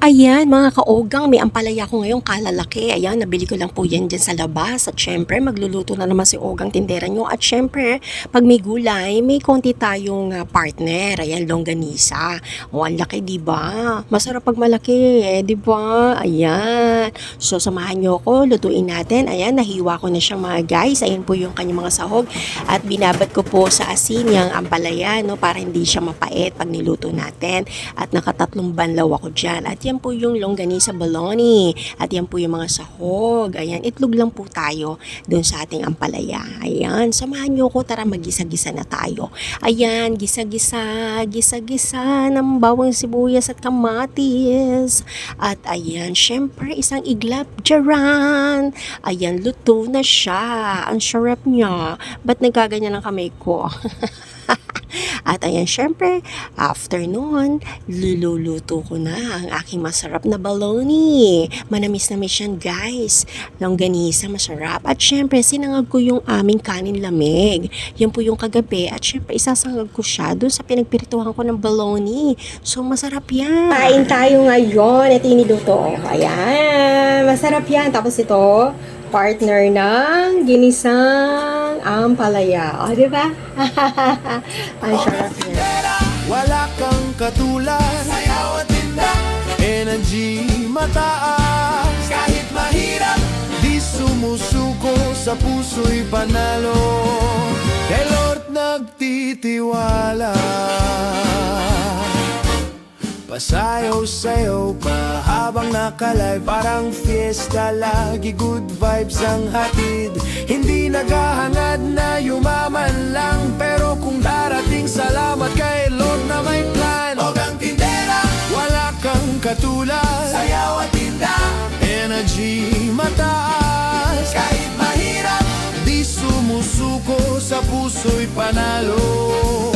Ayan mga kaogang, may ampalaya ko ngayong kalalaki. Ayan, nabili ko lang po yan dyan sa labas. At syempre, magluluto na naman si Ogang tindera nyo. At syempre, pag may gulay, may konti tayong partner. Ayan, longganisa. O, ang laki, diba? Masarap pag malaki, diba? Ayan. So, samahan nyo ko, lutuin natin. Ayan, nahiwa ko na siya mga guys. Ayan po yung kanyang mga sahog. At binabat ko po sa asin yung ampalaya, no, para hindi siya mapait pag niluto natin. At nakatatlong banlaw ako dyan. At yan po yung longganisa bologna. At yan po yung mga sahog. Ayan, itlog lang po tayo dun sa ating ampalaya. Ayan, samahan nyo ko. Tara, magisa-gisa na tayo. Ayan, gisa-gisa, gisa-gisa ng bawang sibuyas at kamatis. At ayan, syempre, isang iglap dyaran. Ayan, luto na siya. Ang sarap niya. Ba't nagkaganyan ang kamay ko? At ayan, syempre, after nun, luluto ko na ang aking masarap na bologna. Manamis-namis yan, guys. Longganisa, masarap. At syempre, sinangag ko yung aming kanin lamig. Yan po yung kagabi. At syempre, isasangag ko siya doon sa pinagpirituhan ko ng bologna. So, masarap yan. Kain tayo ngayon. Ito yung niluto. Ayan, masarap yan. Tapos ito, partner ng ginisang ampalaya. O, diba? Ang sarap niya. Wala kang katulad, sayaw at tinda, energy mataas. Kahit mahirap, di sumusuko, sa puso'y panalo. Kay Lord nagtitiwala. Pasayaw-sayaw pa habang nakalive, parang fiesta, lagi good vibes ang hatid. Hindi naghahangad na yumaman lang, pero kung darating, salamat kay Lord na may plan. Ogang tindera, wala kang katulad, sayaw at tinda, energy mataas. Kahit mahirap, di sumusuko, sa puso'y panalo.